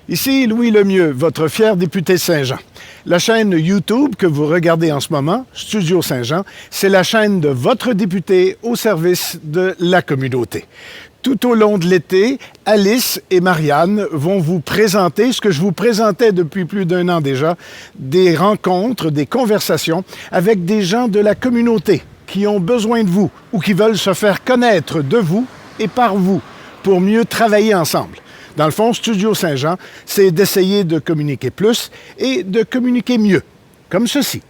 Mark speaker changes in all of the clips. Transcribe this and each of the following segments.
Speaker 1: Ici Louis Lemieux, votre fier député Saint-Jean. La chaîne YouTube que vous regardez en ce moment, Studio Saint-Jean, c'est la chaîne de votre député au service de la communauté. Tout au long de l'été, Alice et Marianne vont vous présenter ce que je vous présentais depuis plus d'un an déjà, des rencontres, des conversations avec des gens de la communauté qui ont besoin de vous ou qui veulent se faire connaître de vous et par vous pour mieux travailler ensemble. Dans le fond, Studio Saint-Jean, c'est d'essayer de communiquer plus et de communiquer mieux, comme ceci.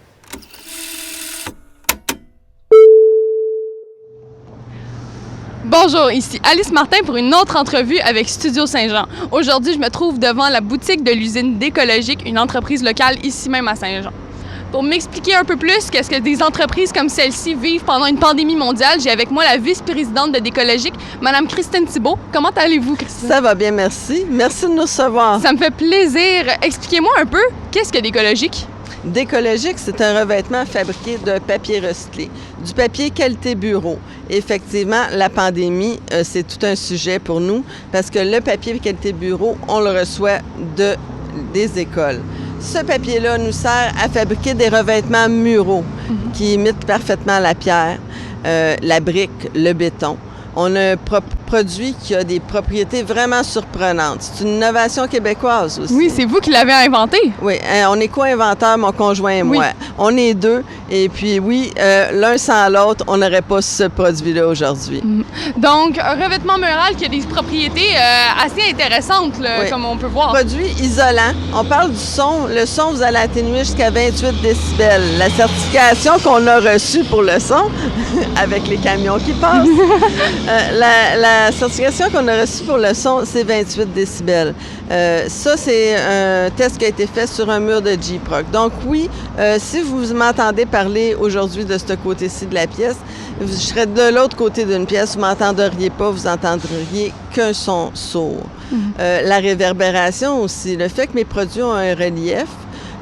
Speaker 2: Bonjour, ici Alice Martin pour une autre entrevue avec Studio Saint-Jean. Aujourd'hui, je me trouve devant la boutique de l'usine d'Écologique, une entreprise locale ici même à Saint-Jean. Pour m'expliquer un peu plus qu'est-ce que des entreprises comme celle-ci vivent pendant une pandémie mondiale, j'ai avec moi la vice-présidente de d'Écologique, Mme Christine Thibault. Comment allez-vous, Christine?
Speaker 3: Ça va bien, merci. Merci de nous recevoir.
Speaker 2: Ça me fait plaisir. Expliquez-moi un peu, qu'est-ce que d'Écologique?
Speaker 3: D'Écologique, c'est un revêtement fabriqué de papier recyclé, du papier qualité bureau. Effectivement, la pandémie, c'est tout un sujet pour nous parce que le papier qualité bureau, on le reçoit des écoles. Ce papier-là nous sert à fabriquer des revêtements muraux qui imitent parfaitement la pierre, la brique, le béton. On a un produit qui a des propriétés vraiment surprenantes. C'est une innovation québécoise aussi.
Speaker 2: Oui, c'est vous qui l'avez inventé.
Speaker 3: Oui, on est co-inventeurs, mon conjoint et moi. On est deux. Et puis oui, l'un sans l'autre, on n'aurait pas ce produit-là aujourd'hui.
Speaker 2: Donc, un revêtement mural qui a des propriétés assez intéressantes, là, comme on peut voir.
Speaker 3: Produit isolant. On parle du son. Le son, vous allez atténuer jusqu'à 28 décibels. La certification qu'on a reçue pour le son, avec les camions qui passent, la certification qu'on a reçue pour le son, c'est 28 décibels. Ça, c'est un test qui a été fait sur un mur de J-Proc. Donc oui, si vous m'entendez parler aujourd'hui de ce côté-ci de la pièce, je serais de l'autre côté d'une pièce, vous ne m'entendriez pas, vous entendriez qu'un son sourd. La réverbération aussi, le fait que mes produits ont un relief,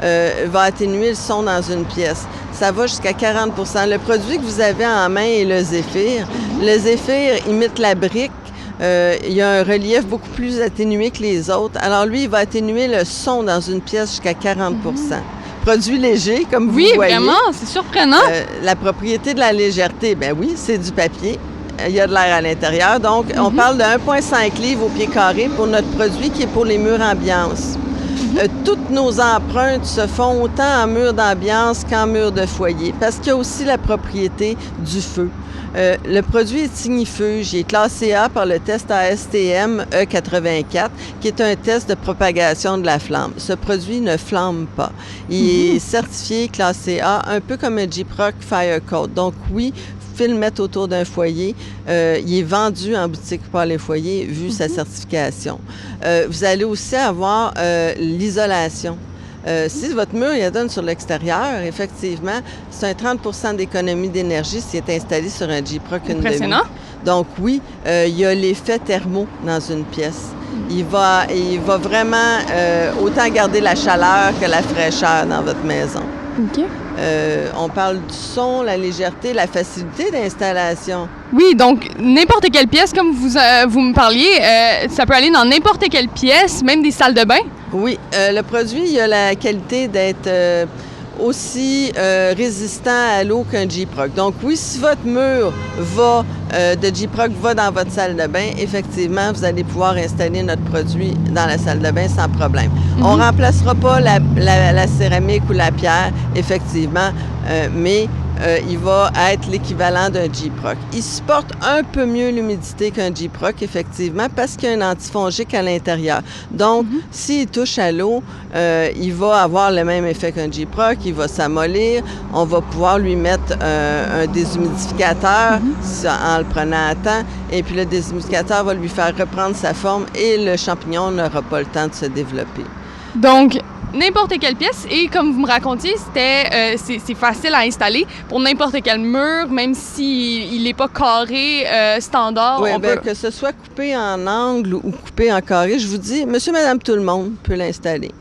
Speaker 3: va atténuer le son dans une pièce. Ça va jusqu'à 40 %. Le produit que vous avez en main est le Zéphyr. Le Zéphyr imite la brique. Il y a un relief beaucoup plus atténué que les autres. Alors lui, il va atténuer le son dans une pièce jusqu'à 40 %. Produit léger, comme vous voyez.
Speaker 2: Oui, vraiment, c'est surprenant.
Speaker 3: La propriété de la légèreté, ben oui, c'est du papier. Il y a de l'air à l'intérieur. Donc, on parle de 1,5 livres au pied carré pour notre produit qui est pour les murs ambiance. Toutes nos empreintes se font autant en mur d'ambiance qu'en mur de foyer parce qu'il y a aussi la propriété du feu. Le produit est ignifuge. Il est classé A par le test ASTM E84, qui est un test de propagation de la flamme. Ce produit ne flamme pas. Il est certifié classé A, un peu comme un J-Proc Fire Code. Donc oui, vous pouvez le mettre autour d'un foyer. Il est vendu en boutique par les foyers, vu sa certification. Vous allez aussi avoir l'isolation. Si votre mur il donne sur l'extérieur, effectivement, c'est un 30 % d'économie d'énergie s'il est installé sur un J-Proc une demi. Donc oui, il y a l'effet thermo dans une pièce. Il va vraiment autant garder la chaleur que la fraîcheur dans votre maison.
Speaker 2: OK.
Speaker 3: On parle du son, la légèreté, la facilité d'installation.
Speaker 2: Oui, donc n'importe quelle pièce, comme vous me parliez, ça peut aller dans n'importe quelle pièce, même des salles de bain? Oui,
Speaker 3: le produit, il a la qualité d'être aussi résistant à l'eau qu'un J-Proc. Donc oui, si votre mur de J-Proc va dans votre salle de bain, effectivement, vous allez pouvoir installer notre produit dans la salle de bain sans problème. On ne remplacera pas la céramique ou la pierre, effectivement, mais il va être l'équivalent d'un J-Proc. Il supporte un peu mieux l'humidité qu'un J-Proc, effectivement, parce qu'il y a un antifongique à l'intérieur. Donc, s'il touche à l'eau, il va avoir le même effet qu'un J-Proc, il va s'amollir. On va pouvoir lui mettre un déshumidificateur en le prenant à temps, et puis le déshumidificateur va lui faire reprendre sa forme et le champignon n'aura pas le temps de se développer.
Speaker 2: Donc, n'importe quelle pièce, et comme vous me racontiez, c'est facile à installer pour n'importe quel mur, même s'il n'est pas carré standard.
Speaker 3: Oui, que ce soit coupé en angle ou coupé en carré, je vous dis, monsieur, madame, tout le monde peut l'installer.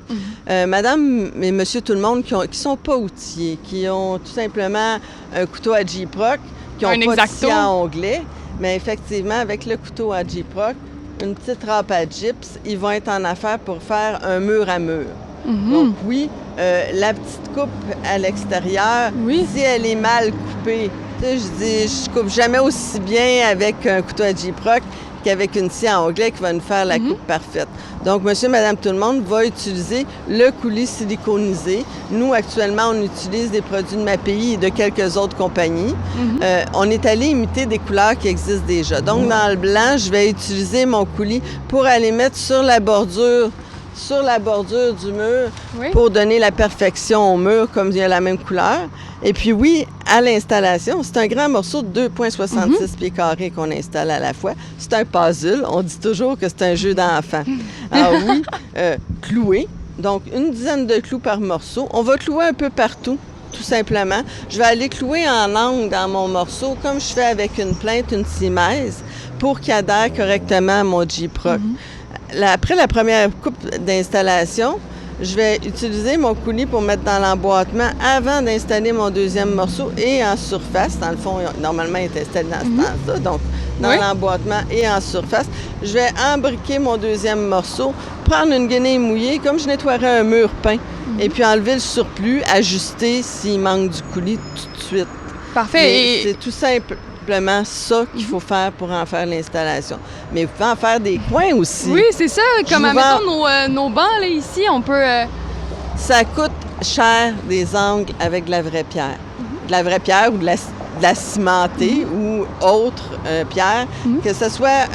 Speaker 3: Madame et monsieur, tout le monde qui sont pas outillés, qui ont tout simplement un couteau à J-Proc, qui n'ont pas de scie à onglet, mais effectivement, avec le couteau à J-Proc, une petite râpe à gyps, ils vont être en affaire pour faire un mur à mur. Donc oui, la petite coupe à l'extérieur, si elle est mal coupée, je coupe jamais aussi bien avec un couteau à Gyproc qu'avec une scie à onglet qui va nous faire la coupe parfaite. Donc, monsieur, madame, tout le monde va utiliser le coulis siliconisé. Nous, actuellement, on utilise des produits de MAPI et de quelques autres compagnies. On est allé imiter des couleurs qui existent déjà. Donc, dans le blanc, je vais utiliser mon coulis pour aller mettre sur la bordure du mur pour donner la perfection au mur comme il y a la même couleur. Et puis oui, à l'installation, c'est un grand morceau de 2,66 pieds carrés qu'on installe à la fois. C'est un puzzle. On dit toujours que c'est un jeu d'enfant. Alors oui, clouer. Donc, une dizaine de clous par morceau. On va clouer un peu partout, tout simplement. Je vais aller clouer en angle dans mon morceau, comme je fais avec une plainte, une cimaise, pour qu'il adhère correctement à mon Gyproc. Après la première coupe d'installation, je vais utiliser mon coulis pour mettre dans l'emboîtement avant d'installer mon deuxième morceau et en surface. Dans le fond, normalement, il est installé dans ce sens-là, donc dans l'emboîtement et en surface. Je vais embriquer mon deuxième morceau, prendre une guenille mouillée comme je nettoierais un mur peint et puis enlever le surplus, ajuster s'il manque du coulis tout de suite.
Speaker 2: Parfait.
Speaker 3: C'est tout simple. Simplement ça qu'il faut faire pour en faire l'installation. Mais vous pouvez en faire des coins aussi.
Speaker 2: Oui, c'est ça. Comme, admettons, nos bancs, là, ici, on peut...
Speaker 3: Ça coûte cher des angles avec de la vraie pierre. De la vraie pierre ou de la cimentée ou autre pierre. Que ce soit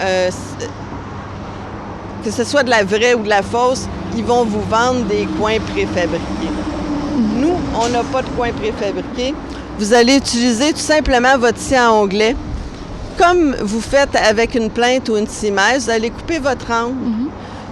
Speaker 3: de la vraie ou de la fausse, ils vont vous vendre des coins préfabriqués. Nous, on n'a pas de coins préfabriqués. Vous allez utiliser tout simplement votre scie à onglet. Comme vous faites avec une plainte ou une cimaise, vous allez couper votre angle.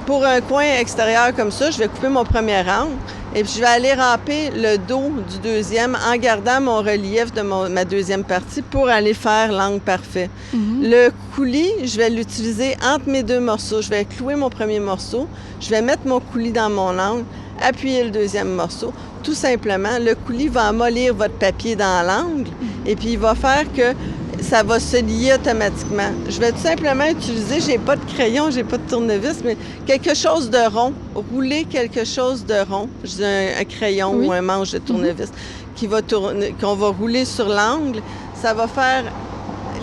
Speaker 3: Pour un coin extérieur comme ça, je vais couper mon premier angle et puis je vais aller ramper le dos du deuxième en gardant mon relief de ma deuxième partie pour aller faire l'angle parfait. Le coulis, je vais l'utiliser entre mes deux morceaux. Je vais clouer mon premier morceau, je vais mettre mon coulis dans mon angle, appuyer le deuxième morceau. Tout simplement, le coulis va amollir votre papier dans l'angle et puis il va faire que ça va se lier automatiquement. Je vais tout simplement utiliser, j'ai pas de crayon, j'ai pas de tournevis, mais quelque chose de rond, rouler quelque chose de rond, un crayon ou un manche de tournevis qu'on va rouler sur l'angle, ça va faire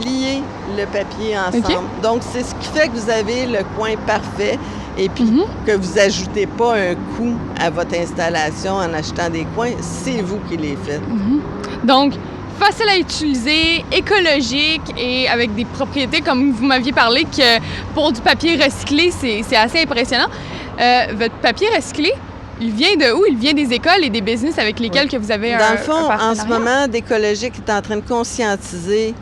Speaker 3: lier le papier ensemble. Donc, c'est ce qui fait que vous avez le coin parfait et puis que vous n'ajoutez pas un coût à votre installation en achetant des coins, c'est vous qui les faites.
Speaker 2: Donc, facile à utiliser, écologique et avec des propriétés, comme vous m'aviez parlé, que pour du papier recyclé, c'est assez impressionnant. Votre papier recyclé, il vient de où? Il vient des écoles et des business avec lesquels que vous avez
Speaker 3: Dans le fond, en ce moment, Décologique est en train de conscientiser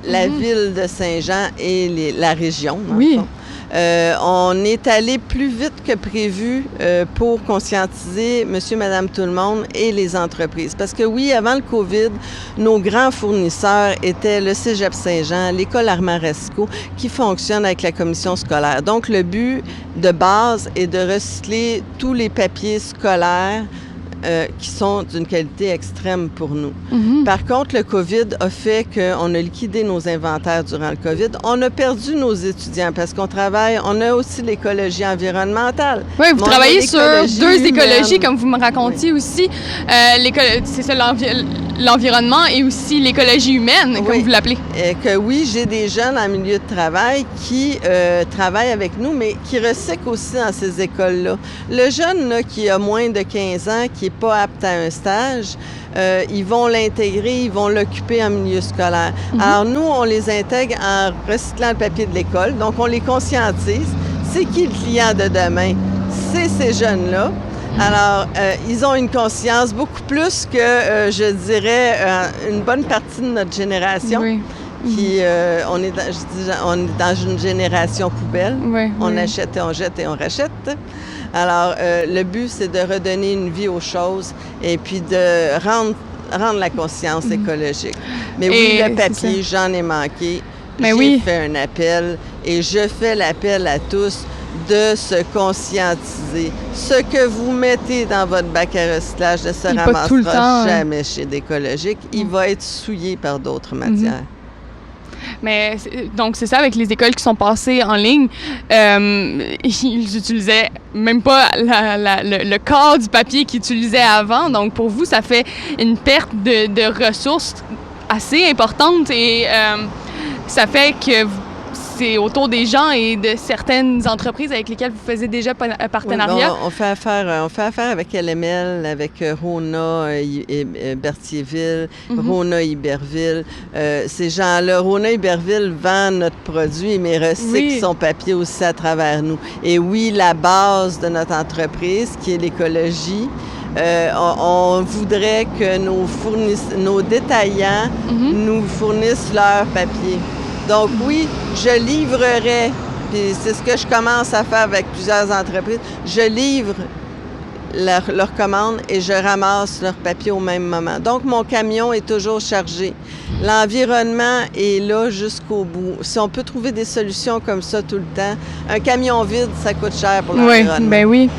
Speaker 3: la ville de Saint-Jean et la région. On est allé plus vite que prévu pour conscientiser monsieur, madame, tout le monde et les entreprises. Parce que oui, avant le COVID, nos grands fournisseurs étaient le Cégep Saint-Jean, l'École Armand Racicot, qui fonctionne avec la commission scolaire. Donc, le but de base est de recycler tous les papiers scolaires qui sont d'une qualité extrême pour nous. Par contre, le COVID a fait qu'on a liquidé nos inventaires durant le COVID. On a perdu nos étudiants parce qu'on a aussi l'écologie environnementale.
Speaker 2: Oui, vous travaillez sur deux écologies, comme vous me racontiez aussi. C'est ça, l'environnement et aussi l'écologie humaine, comme vous l'appelez.
Speaker 3: Oui, j'ai des jeunes en milieu de travail qui travaillent avec nous, mais qui recyclent aussi dans ces écoles-là. Le jeune là, qui a moins de 15 ans, qui n'est pas apte à un stage, ils vont l'intégrer, ils vont l'occuper en milieu scolaire. Alors, nous, on les intègre en recyclant le papier de l'école. Donc, on les conscientise. C'est qui le client de demain? C'est ces jeunes-là. Alors, ils ont une conscience beaucoup plus que, je dirais, une bonne partie de notre génération. On est dans une génération poubelle. On achète et on jette et on rachète. Alors, le but, c'est de redonner une vie aux choses et puis de rendre la conscience écologique. Mais oui, le papier, j'en ai manqué. J'ai fait un appel et je fais l'appel à tous de se conscientiser. Ce que vous mettez dans votre bac à recyclage ne se ramassera jamais chez Décologique. Il va être souillé par d'autres matières.
Speaker 2: Mais donc, c'est ça, avec les écoles qui sont passées en ligne, ils utilisaient même pas le corps du papier qu'ils utilisaient avant. Donc, pour vous, ça fait une perte de ressources assez importante et ça fait que c'est autour des gens et de certaines entreprises avec lesquelles vous faisiez déjà partenariat.
Speaker 3: Oui, on fait affaire avec LML, avec Rona Berthierville, Rona Iberville. Ces gens-là, Rona Iberville vend notre produit, mais recycle son papier aussi à travers nous. Et oui, la base de notre entreprise, qui est l'écologie, on voudrait que nos détaillants nous fournissent leur papier. Donc oui, je livrerai, puis c'est ce que je commence à faire avec plusieurs entreprises, je livre leurs commandes et je ramasse leur papier au même moment. Donc mon camion est toujours chargé. L'environnement est là jusqu'au bout. Si on peut trouver des solutions comme ça tout le temps, un camion vide, ça coûte cher pour l'environnement.
Speaker 2: Oui, bien oui.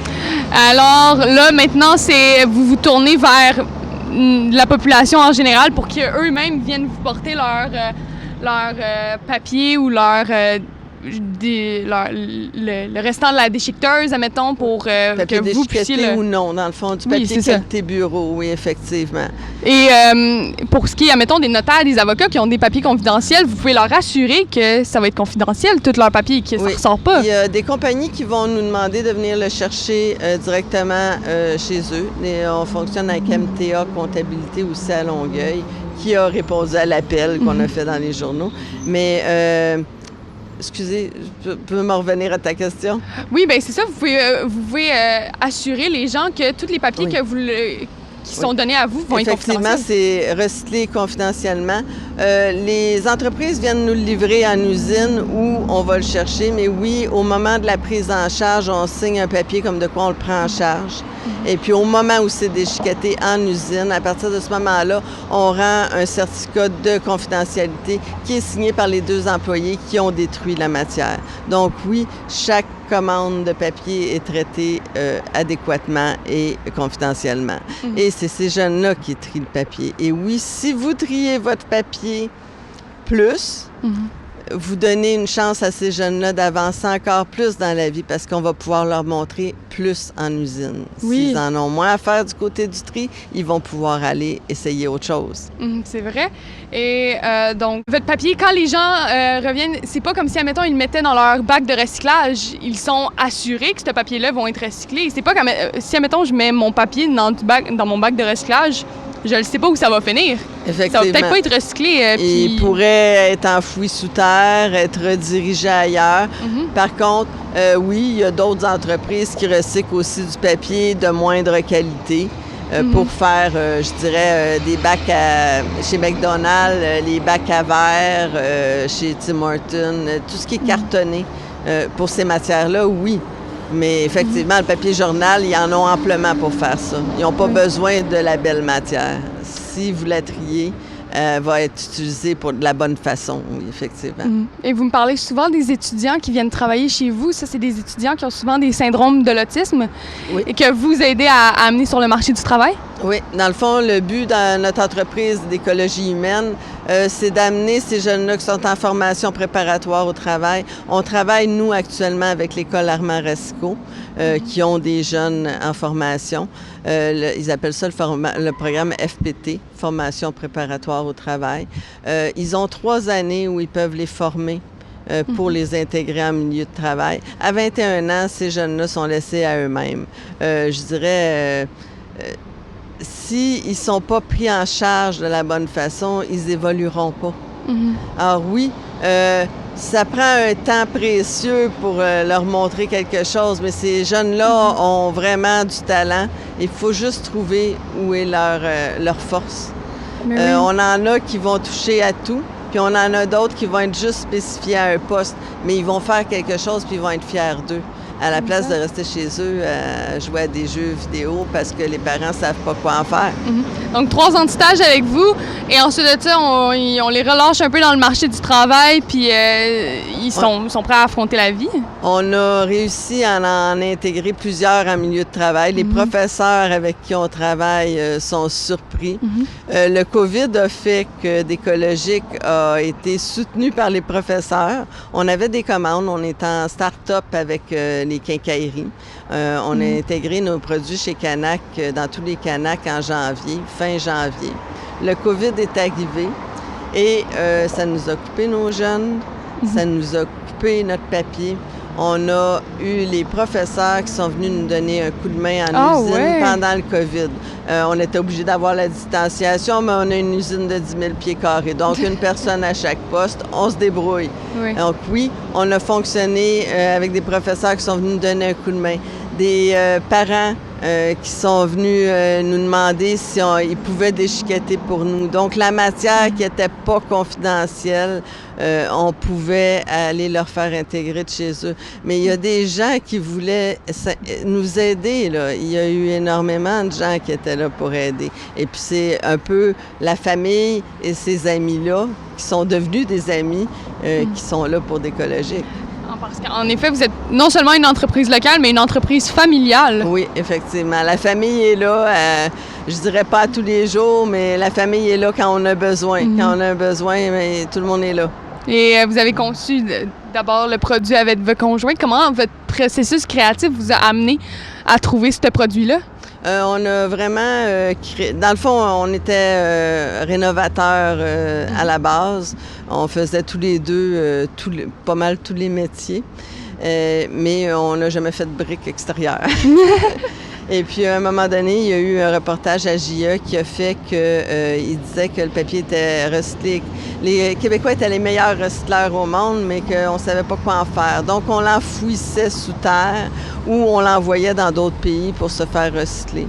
Speaker 2: Alors là, maintenant, vous vous tournez vers la population en général pour qu'eux-mêmes viennent vous porter leur papier ou le restant de la déchiqueteuse, admettons, pour que vous puissiez...
Speaker 3: ou non, dans le fond, du papier qualité bureau, oui, effectivement.
Speaker 2: Et pour ce qui est, admettons, des notaires, des avocats qui ont des papiers confidentiels, vous pouvez leur assurer que ça va être confidentiel, tout leur papier, que ça ne ressort pas.
Speaker 3: Il y a des compagnies qui vont nous demander de venir le chercher directement chez eux. Et on fonctionne avec MTA Comptabilité aussi à Longueuil, qui a répondu à l'appel qu'on a fait dans les journaux. Mais... excusez, je peux me revenir à ta question?
Speaker 2: Oui, bien c'est ça. Vous pouvez assurer les gens que tous les papiers qui sont donnés à vous vont être confidentiels.
Speaker 3: Effectivement, c'est recyclé confidentiellement. Les entreprises viennent nous le livrer en usine ou on va le chercher, mais oui, au moment de la prise en charge, on signe un papier comme de quoi on le prend en charge. Et puis au moment où c'est déchiqueté en usine, à partir de ce moment-là, on rend un certificat de confidentialité qui est signé par les 2 employés qui ont détruit la matière. Donc oui, chaque commande de papier est traitée adéquatement et confidentiellement. Et c'est ces jeunes-là qui trient le papier. Et oui, si vous triez votre papier plus, vous donnez une chance à ces jeunes-là d'avancer encore plus dans la vie parce qu'on va pouvoir leur montrer plus en usine.
Speaker 2: Oui.
Speaker 3: S'ils en ont moins à faire du côté du tri, ils vont pouvoir aller essayer autre chose.
Speaker 2: C'est vrai. Et donc, votre papier, quand les gens reviennent, c'est pas comme si, admettons, ils le mettaient dans leur bac de recyclage. Ils sont assurés que ce papier-là va être recyclé. C'est pas comme si, admettons, je mets mon papier dans mon bac de recyclage, je ne sais pas où ça va finir.
Speaker 3: Effectivement.
Speaker 2: Ça va peut-être pas être recyclé.
Speaker 3: Il pourrait être enfoui sous terre, être redirigé ailleurs. Par contre, oui, il y a d'autres entreprises qui recyclent aussi du papier de moindre qualité pour faire, je dirais, des bacs chez McDonald's, les bacs à verre, chez Tim Hortons, tout ce qui est cartonné pour ces matières-là, oui. Mais effectivement, le papier journal, ils en ont amplement pour faire ça. Ils n'ont pas besoin de la belle matière. Si vous la triez, elle va être utilisée pour de la bonne façon, oui, effectivement.
Speaker 2: Et vous me parlez souvent des étudiants qui viennent travailler chez vous. Ça, c'est des étudiants qui ont souvent des syndromes de l'autisme et que vous aidez à amener sur le marché du travail?
Speaker 3: Oui. Dans le fond, le but dans notre entreprise d'écologie humaine, c'est d'amener ces jeunes-là qui sont en formation préparatoire au travail. On travaille, nous, actuellement, avec l'école Armand Racicot, qui ont des jeunes en formation. Ils appellent ça le programme FPT, Formation préparatoire au travail. Ils ont 3 années où ils peuvent les former pour les intégrer en milieu de travail. À 21 ans, ces jeunes-là sont laissés à eux-mêmes. Je dirais... s'ils ne sont pas pris en charge de la bonne façon, ils n'évolueront pas. Alors oui, ça prend un temps précieux pour leur montrer quelque chose, mais ces jeunes-là ont vraiment du talent. Il faut juste trouver où est leur force. On en a qui vont toucher à tout, puis on en a d'autres qui vont être juste spécifiés à un poste, mais ils vont faire quelque chose puis ils vont être fiers d'eux. à la place de rester chez eux à jouer à des jeux vidéo parce que les parents ne savent pas quoi en faire.
Speaker 2: Donc, 3 ans de stage avec vous, et ensuite de ça, on les relâche un peu dans le marché du travail, puis ils sont prêts à affronter la vie.
Speaker 3: On a réussi à en intégrer plusieurs en milieu de travail. Les professeurs avec qui on travaille sont surpris. Le COVID a fait que Décologique a été soutenu par les professeurs. On avait des commandes, on est en start-up avec les quincailleries. On a intégré nos produits chez Canac dans tous les Canac en janvier, fin janvier. Le COVID est arrivé et ça nous a coupé nos jeunes, ça nous a coupé notre papier. On a eu les professeurs qui sont venus nous donner un coup de main en usine pendant le COVID. On était obligé d'avoir la distanciation, mais on a une usine de 10 000 pieds carrés. Donc, une personne à chaque poste, on se débrouille. Donc, oui, on a fonctionné avec des professeurs qui sont venus nous donner un coup de main. Des parents qui sont venus nous demander si ils pouvaient déchiqueter pour nous. Donc, la matière qui n'était pas confidentielle, on pouvait aller leur faire intégrer de chez eux. Mais il y a des gens qui voulaient nous aider, là. Il y a eu énormément de gens qui étaient là pour aider. Et puis, c'est un peu la famille et ces amis-là qui sont devenus des amis qui sont là pour Décologique.
Speaker 2: Parce qu'en effet, vous êtes non seulement une entreprise locale, mais une entreprise familiale.
Speaker 3: Oui, effectivement. La famille est là, je dirais pas tous les jours, mais la famille est là quand on a besoin. Quand on a besoin, mais tout le monde est là.
Speaker 2: Et vous avez conçu d'abord le produit avec votre conjoint. Comment votre processus créatif vous a amené à trouver ce produit-là?
Speaker 3: On a vraiment créé... Dans le fond, on était rénovateurs à la base. On faisait tous les deux pas mal tous les métiers. Mais on n'a jamais fait de briques extérieures. Et puis, à un moment donné, il y a eu un reportage à JE qui a fait qu'il disait que le papier était recyclé. Les Québécois étaient les meilleurs recycleurs au monde, mais qu'on ne savait pas quoi en faire. Donc, on l'enfouissait sous terre ou on l'envoyait dans d'autres pays pour se faire recycler.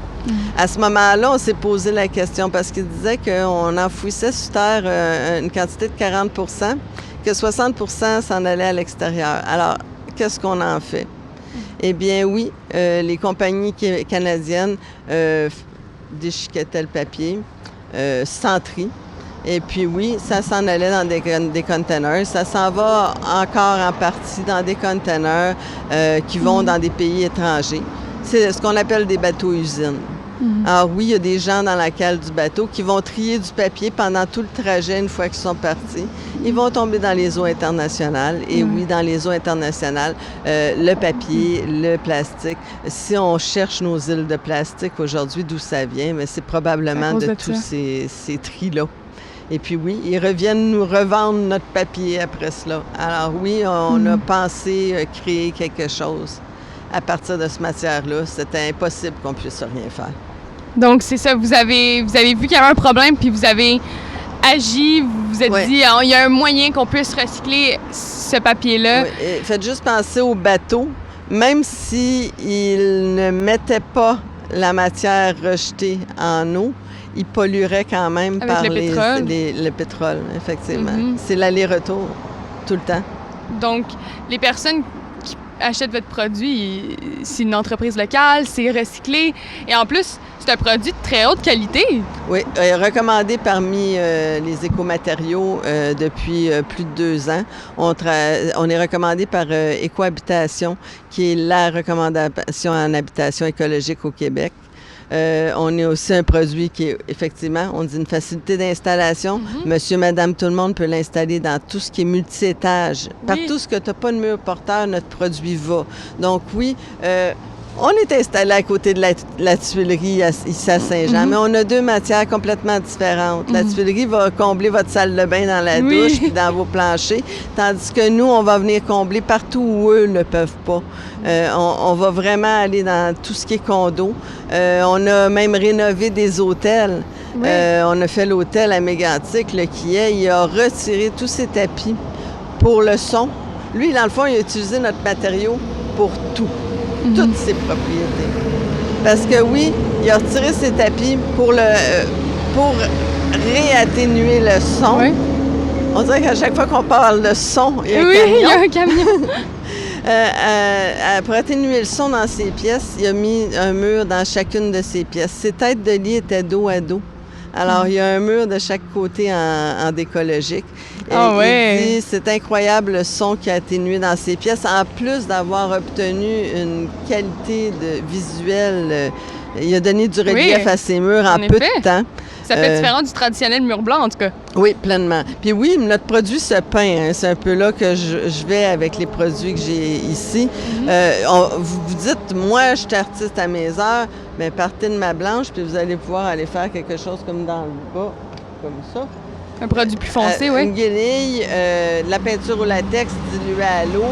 Speaker 3: À ce moment-là, on s'est posé la question parce qu'il disait qu'on enfouissait sous terre une quantité de 40 %, que 60 % s'en allait à l'extérieur. Alors, qu'est-ce qu'on en fait? Eh bien, oui, les compagnies canadiennes déchiquetaient le papier sans tri. Et puis, oui, ça s'en allait dans des containers. Ça s'en va encore en partie dans des containers qui vont dans des pays étrangers. C'est ce qu'on appelle des bateaux-usines. Alors oui, il y a des gens dans la cale du bateau qui vont trier du papier pendant tout le trajet une fois qu'ils sont partis. Ils vont tomber dans les eaux internationales. Et oui, dans les eaux internationales, le papier, le plastique. Si on cherche nos îles de plastique aujourd'hui, d'où ça vient, mais c'est probablement de tous ces tris-là. Et puis oui, ils reviennent nous revendre notre papier après cela. Alors oui, on a pensé créer quelque chose à partir de cette matière-là. C'était impossible qu'on puisse rien faire.
Speaker 2: Donc, c'est ça, vous avez vu qu'il y avait un problème, puis vous avez agi, vous vous êtes dit, il y a un moyen qu'on puisse recycler ce papier-là.
Speaker 3: Oui. Faites juste penser aux bateaux. Même s'ils ne mettaient pas la matière rejetée en eau, ils pollueraient quand même
Speaker 2: avec
Speaker 3: par
Speaker 2: le
Speaker 3: pétrole, effectivement. C'est l'aller-retour, tout le temps.
Speaker 2: Donc, les personnes qui achètent votre produit, c'est une entreprise locale, c'est recyclé, et en plus, c'est un produit de très haute qualité. Oui,
Speaker 3: recommandé parmi les écomatériaux depuis plus de 2 ans. On est recommandé par Écohabitation, qui est la recommandation en habitation écologique au Québec. On est aussi un produit qui est, effectivement, on dit une facilité d'installation. Monsieur, madame, tout le monde peut l'installer dans tout ce qui est multi-étage. Partout ce que tu n'as pas de mur porteur, notre produit va. Donc oui, on est installé à côté de la tuilerie ici à Saint-Jean, mais on a 2 matières complètement différentes. La tuilerie va combler votre salle de bain dans la douche puis dans vos planchers, tandis que nous, on va venir combler partout où eux ne peuvent pas. On va vraiment aller dans tout ce qui est condo. On a même rénové des hôtels. On a fait l'hôtel à Mégantic, il a retiré tous ses tapis pour le son. Lui, dans le fond, il a utilisé notre matériau pour tout. Toutes ses propriétés. Parce que oui, il a retiré ses tapis pour réatténuer le son. On dirait qu'à chaque fois qu'on parle de son, il y a un camion.
Speaker 2: Il y a un camion.
Speaker 3: Pour atténuer le son dans ses pièces, il a mis un mur dans chacune de ses pièces. Ses têtes de lit étaient dos à dos. Alors, il y a un mur de chaque côté en décologique.
Speaker 2: Ah ouais.
Speaker 3: Il dit, c'est incroyable le son qu'il a atténué dans ses pièces, en plus d'avoir obtenu une qualité visuelle. Il a donné du relief à ses murs en peu de temps.
Speaker 2: Ça fait différent du traditionnel mur blanc, en tout cas.
Speaker 3: Oui, pleinement. Puis oui, notre produit se peint. Hein. C'est un peu là que je vais avec les produits que j'ai ici. Vous dites, moi, je suis artiste à mes heures, bien, partez de ma blanche, puis vous allez pouvoir aller faire quelque chose comme dans le bas, comme ça.
Speaker 2: Un produit plus foncé, oui.
Speaker 3: Une guenille, de la peinture au latex diluée à l'eau,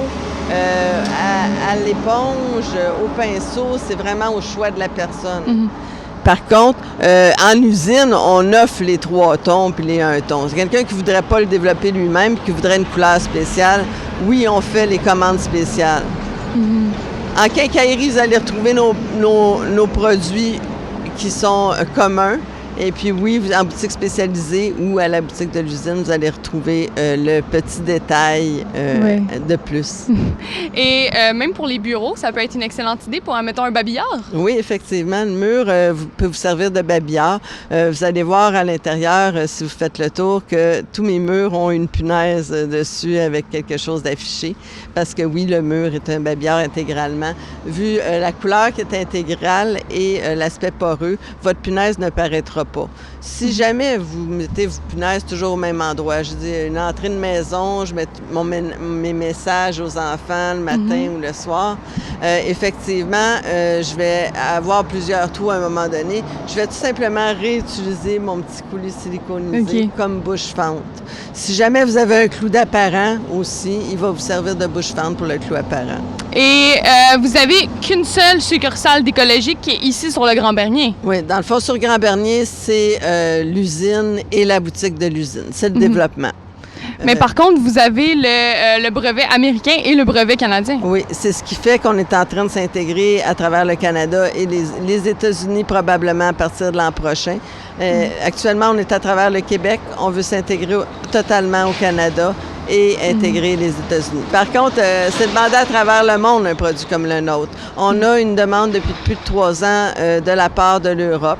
Speaker 3: à l'éponge, au pinceau, c'est vraiment au choix de la personne. Par contre, en usine, on offre les 3 tons puis les 1 ton. C'est quelqu'un qui ne voudrait pas le développer lui-même qui voudrait une couleur spéciale. Oui, on fait les commandes spéciales. En quincaillerie, vous allez retrouver nos produits qui sont communs. Et puis oui, en boutique spécialisée ou à la boutique de l'usine, vous allez retrouver le petit détail de plus.
Speaker 2: Et même pour les bureaux, ça peut être une excellente idée pour, mettons, un babillard?
Speaker 3: Oui, effectivement. Le mur peut vous servir de babillard. Vous allez voir à l'intérieur, si vous faites le tour, que tous mes murs ont une punaise dessus avec quelque chose d'affiché. Parce que oui, le mur est un babillard intégralement. Vu la couleur qui est intégrale et l'aspect poreux, votre punaise ne paraîtra pas. Si jamais vous mettez vos punaises toujours au même endroit, je dis une entrée de maison, je mets mes messages aux enfants le matin ou le soir, effectivement, je vais avoir plusieurs trous à un moment donné. Je vais tout simplement réutiliser mon petit coulis siliconisé comme bouche-fente. Si jamais vous avez un clou d'apparent aussi, il va vous servir de bouche-fente pour le clou apparent.
Speaker 2: Et vous avez qu'une seule succursale d'écologique qui est ici sur le Grand-Bernier?
Speaker 3: Oui, dans le fond, sur Grand-Bernier, c'est l'usine et la boutique de l'usine. C'est le développement.
Speaker 2: Mais par contre, vous avez le brevet américain et le brevet canadien.
Speaker 3: Oui, c'est ce qui fait qu'on est en train de s'intégrer à travers le Canada et les États-Unis probablement à partir de l'an prochain. Actuellement, on est à travers le Québec. On veut s'intégrer totalement au Canada et intégrer les États-Unis. Par contre, c'est demandé à travers le monde, un produit comme le nôtre. On a une demande depuis plus de 3 ans de la part de l'Europe.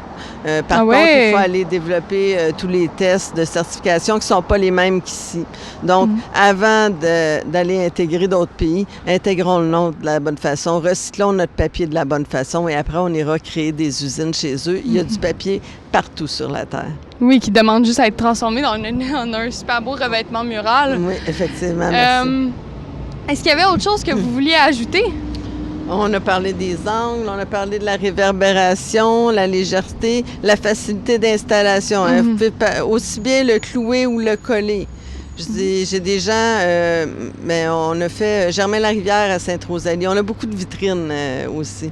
Speaker 3: Par contre, il faut aller développer tous les tests de certification qui ne sont pas les mêmes qu'ici. Donc, avant d'aller intégrer d'autres pays, intégrons le nôtre de la bonne façon, recyclons notre papier de la bonne façon et après, on ira créer des usines chez eux. Il y a du papier partout sur la Terre.
Speaker 2: Oui, qui demande juste à être transformé en un super beau revêtement mural.
Speaker 3: Oui, effectivement. Merci.
Speaker 2: Est-ce qu'il y avait autre chose que vous vouliez ajouter?
Speaker 3: On a parlé des angles, on a parlé de la réverbération, la légèreté, la facilité d'installation. Vous pouvez aussi bien le clouer ou le coller. J'ai des gens, mais on a fait Germain-Larivière à Sainte-Rosalie. On a beaucoup de vitrines aussi.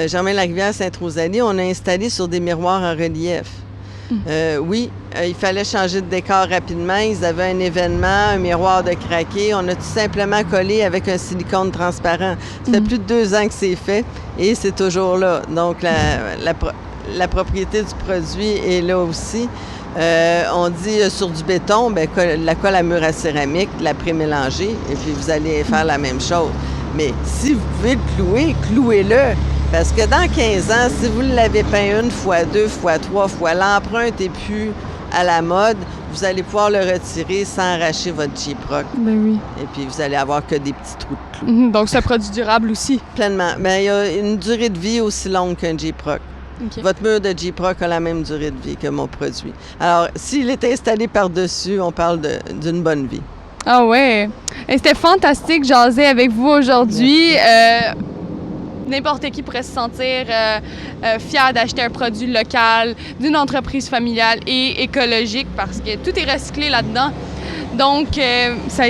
Speaker 3: Germain-Larivière, Sainte-Rosalie, on a installé sur des miroirs en relief. Oui, il fallait changer de décor rapidement. Ils avaient un événement, un miroir de craqué. On a tout simplement collé avec un silicone transparent. Ça fait plus de 2 ans que c'est fait et c'est toujours là. Donc, la propriété du produit est là aussi. On dit sur du béton, bien, la colle à mur à céramique, la pré-mélangée, et puis vous allez faire la même chose. Mais si vous pouvez le clouer, clouez-le. Parce que dans 15 ans, si vous l'avez peint 1 fois, 2 fois, 3 fois, l'empreinte n'est plus à la mode, vous allez pouvoir le retirer sans arracher votre J-Proc.
Speaker 2: Ben oui.
Speaker 3: Et puis, vous allez avoir que des petits trous de clous.
Speaker 2: Donc, c'est un produit durable aussi.
Speaker 3: Pleinement. Mais il y a une durée de vie aussi longue qu'un J-Proc. Votre mur de J-Proc a la même durée de vie que mon produit. Alors, s'il est installé par-dessus, on parle d'une bonne vie.
Speaker 2: Ah ouais. Et c'était fantastique de jaser avec vous aujourd'hui. N'importe qui pourrait se sentir fier d'acheter un produit local, d'une entreprise familiale et écologique parce que tout est recyclé là-dedans. Donc, ça a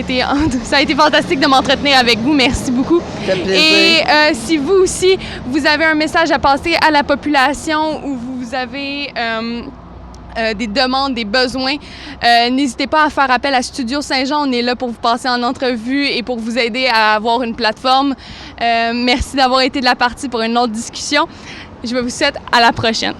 Speaker 2: été fantastique de m'entretenir avec vous. Merci beaucoup.
Speaker 3: Ça fait plaisir.
Speaker 2: Et si vous aussi, vous avez un message à passer à la population ou vous avez des demandes, des besoins, n'hésitez pas à faire appel à Studio Saint-Jean. On est là pour vous passer en entrevue et pour vous aider à avoir une plateforme. Merci d'avoir été de la partie pour une autre discussion. Je vous souhaite à la prochaine.